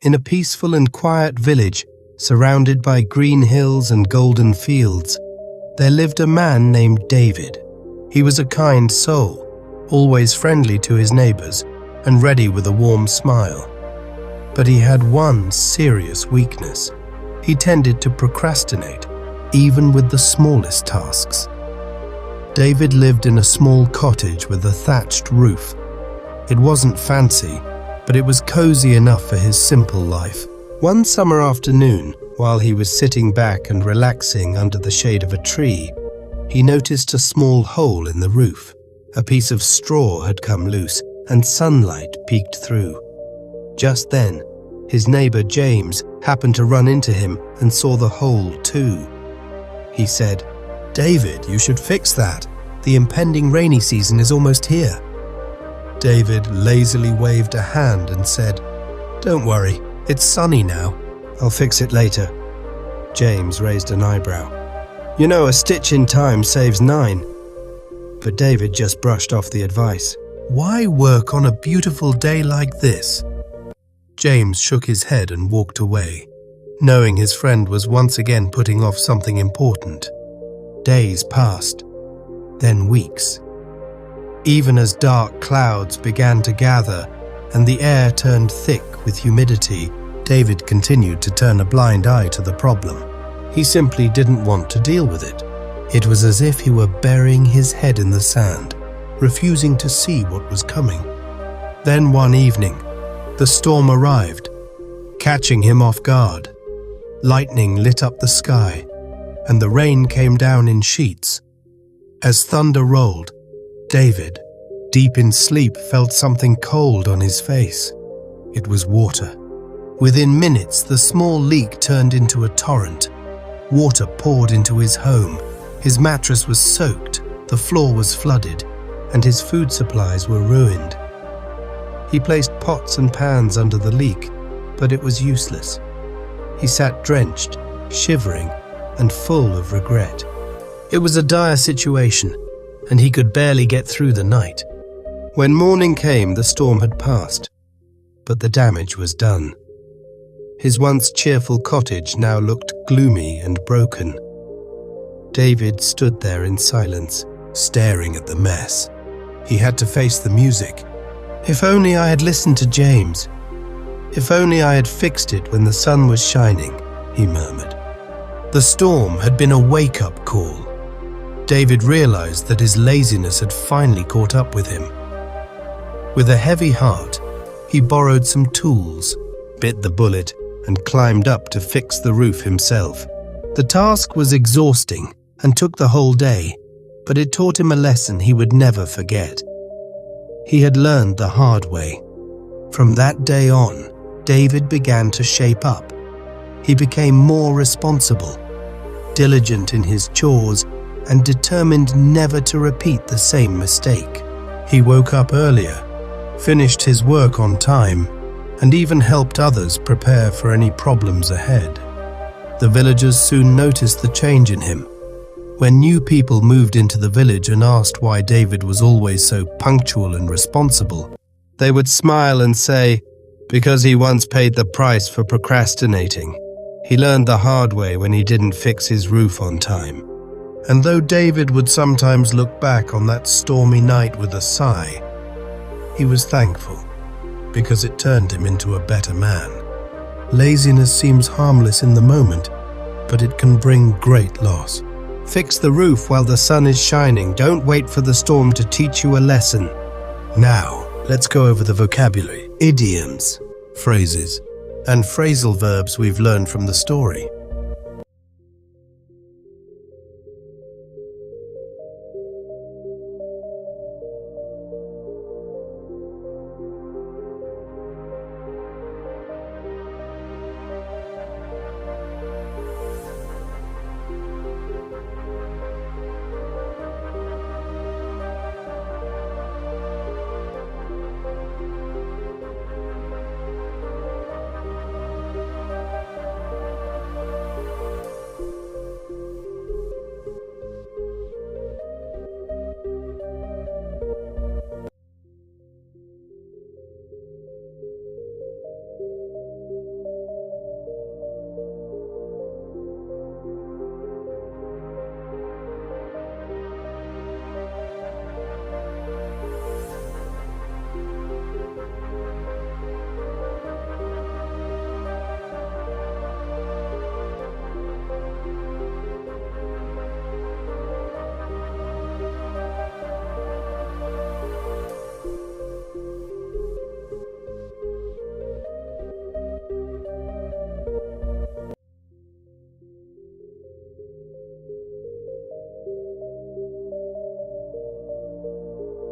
In a peaceful and quiet village, surrounded by green hills and golden fields, there lived a man named David. He was a kind soul, always friendly to his neighbors and ready with a warm smile. But he had one serious weakness. He tended to procrastinate, even with the smallest tasks. David lived in a small cottage with a thatched roof. It wasn't fancy, but it was cozy enough for his simple life. One summer afternoon, while he was sitting back and relaxing under the shade of a tree, he noticed a small hole in the roof. A piece of straw had come loose, and sunlight peeked through. Just then, his neighbor James happened to run into him and saw the hole too. He said, "David, you should fix that. The impending rainy season is almost here." David lazily waved a hand and said, "Don't worry, it's sunny now. I'll fix it later." James raised an eyebrow. "You know, a stitch in time saves 9. But David just brushed off the advice. "Why work on a beautiful day like this?" James shook his head and walked away, knowing his friend was once again putting off something important. Days passed, then weeks. Even as dark clouds began to gather and the air turned thick with humidity, David continued to turn a blind eye to the problem. He simply didn't want to deal with it. It was as if he were burying his head in the sand, refusing to see what was coming. Then one evening, the storm arrived, catching him off guard. Lightning lit up the sky, and the rain came down in sheets. As thunder rolled, David, deep in sleep, felt something cold on his face. It was water. Within minutes, the small leak turned into a torrent. Water poured into his home. His mattress was soaked, the floor was flooded, and his food supplies were ruined. He placed pots and pans under the leak, but it was useless. He sat drenched, shivering, and full of regret. It was a dire situation, and he could barely get through the night. When morning came, the storm had passed, but the damage was done. His once cheerful cottage now looked gloomy and broken. David stood there in silence, staring at the mess. He had to face the music. "If only I had listened to James. If only I had fixed it when the sun was shining," he murmured. The storm had been a wake-up call. David realized that his laziness had finally caught up with him. With a heavy heart, he borrowed some tools, bit the bullet, and climbed up to fix the roof himself. The task was exhausting and took the whole day, but it taught him a lesson he would never forget. He had learned the hard way. From that day on, David began to shape up. He became more responsible, diligent in his chores, and determined never to repeat the same mistake. He woke up earlier, finished his work on time, and even helped others prepare for any problems ahead. The villagers soon noticed the change in him. When new people moved into the village and asked why David was always so punctual and responsible, they would smile and say, "Because he once paid the price for procrastinating. He learned the hard way when he didn't fix his roof on time." And though David would sometimes look back on that stormy night with a sigh, he was thankful, because it turned him into a better man. Laziness seems harmless in the moment, but it can bring great loss. Fix the roof while the sun is shining. Don't wait for the storm to teach you a lesson. Now, let's go over the vocabulary, idioms, phrases, and phrasal verbs we've learned from the story.